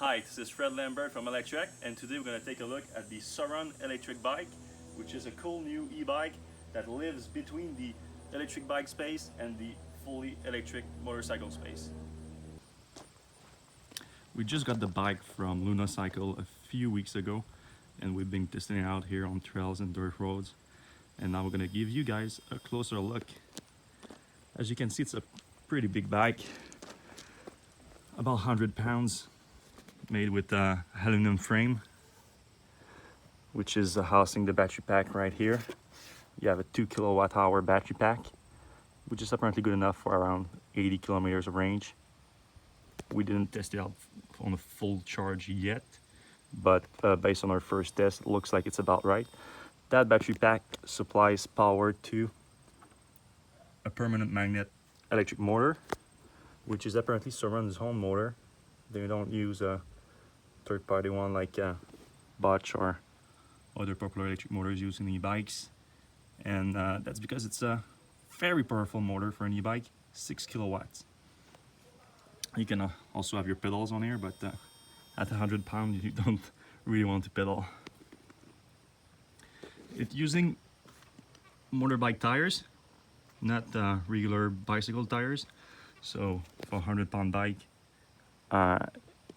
Hi, this is Fred Lambert from Electrek, and today we're going to take a look at the Sur-Ron electric bike, which is a cool new e-bike that lives between the electric bike space and the fully electric motorcycle space. We just got the bike from Luna Cycle a few weeks ago, and we've been testing it out here on trails and dirt roads. And now we're going to give you guys a closer look. As you can see, it's a pretty big bike, about 100 pounds. Made with a aluminum frame, which is housing the battery pack right here. You have a 2 kilowatt-hour battery pack, which is apparently good enough for around 80 kilometers of range. We didn't test it out on a full charge yet, but based on our first test, it looks like it's about right. That battery pack supplies power to a permanent magnet electric motor, which is apparently Sur-Ron's own motor. They don't use a third-party one like Bosch or other popular electric motors used in e-bikes, and that's because it's a very powerful motor for an e-bike, 6 kilowatts. You can also have your pedals on here, but at 100 pounds you don't really want to pedal. It's using motorbike tires, not regular bicycle tires, so for a 100-pound bike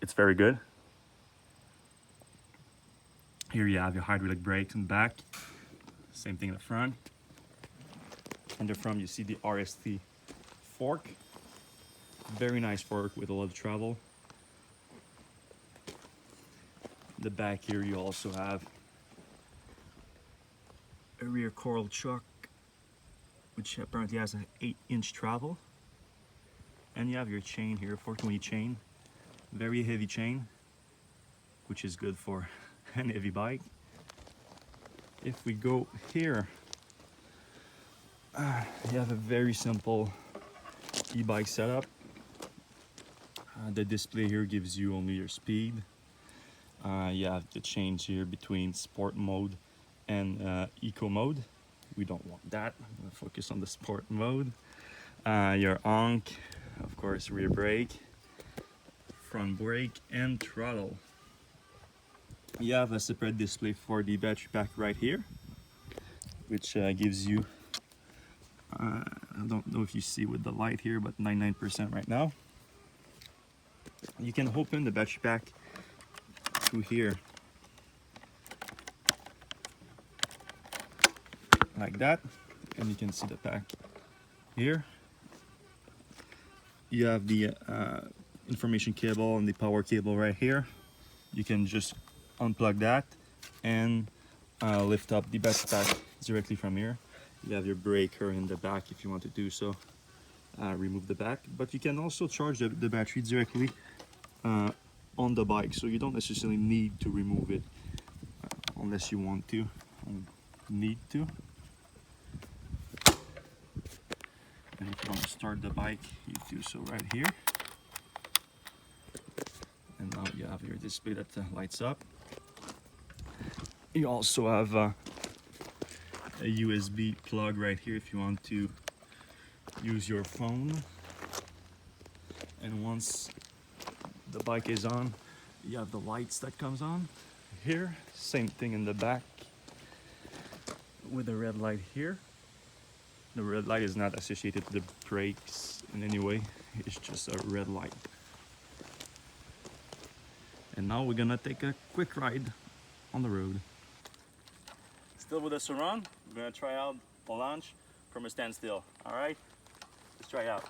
it's very good. Here you have your hydraulic brakes in the back, same thing in the front. In the front you see the RST fork, very nice fork with a lot of travel. In the back here you also have a rear coil chuck, which apparently has an 8-inch travel. And you have your chain here, 420 chain, very heavy chain, which is good for an heavy bike. If we go here, you have a very simple e-bike setup. The display here gives you only your speed. You have the change here between sport mode and eco mode. We don't want that. I'm going to focus on the sport mode. Your honk, of course, rear brake, front brake, and throttle. You have a separate display for the battery pack right here, which gives you, I don't know if you see with the light here, but 99% right now. You can open the battery pack through here, like that, and you can see the pack here. You have the information cable and the power cable right here. You can just unplug that and lift up the battery pack directly from here. You have your breaker in the back if you want to do so. Remove the back, but you can also charge the battery directly on the bike, so you don't necessarily need to remove it unless you want to. Need to. And if you want to start the bike, you do so right here. And now you have your display that lights up. You also have a USB plug right here if you want to use your phone. And once the bike is on, you have the lights that comes on here. Same thing in the back with the red light here. The red light is not associated with the brakes in any way, it's just a red light. And now we're gonna take a quick ride on the road. Still with the Sur-Ron, we're gonna try out the launch from a standstill. Alright, let's try it out.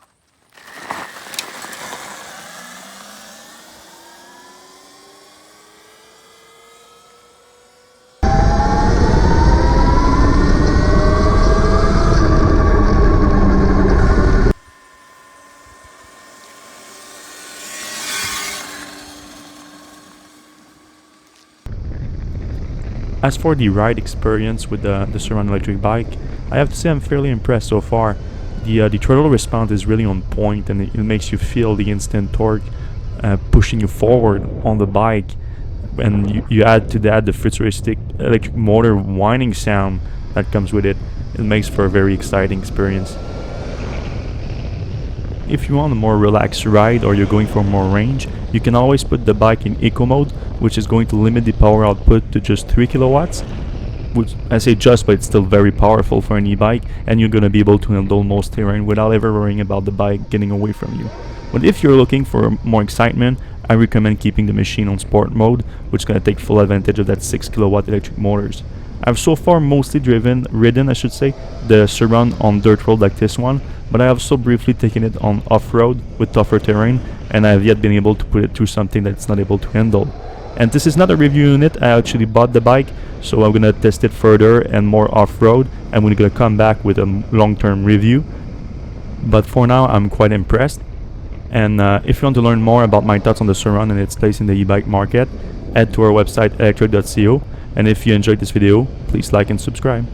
As for the ride experience with the Sur-Ron electric bike, I have to say I'm fairly impressed so far. The throttle response is really on point, and it makes you feel the instant torque pushing you forward on the bike. And you add to that the futuristic electric motor whining sound that comes with it. It makes for a very exciting experience. if you want a more relaxed ride or you're going for more range, you can always put the bike in eco mode, which is going to limit the power output to just 3 kilowatts, which I say just, but it's still very powerful for an e-bike, and you're going to be able to handle most terrain without ever worrying about the bike getting away from you. But if you're looking for more excitement, I recommend keeping the machine on sport mode, which is going to take full advantage of that 6 kilowatt electric motors. I've so far mostly ridden the Sur-Ron on dirt road like this one, but I have also briefly taken it on off-road with tougher terrain, and I have yet been able to put it through something that it's not able to handle. And this is not a review unit, I actually bought the bike, so I'm going to test it further and more off-road, and we're going to come back with a long-term review. But for now, I'm quite impressed. And if you want to learn more about my thoughts on the Sur-Ron and its place in the e-bike market, head to our website Electrek.co. And if you enjoyed this video, please like and subscribe.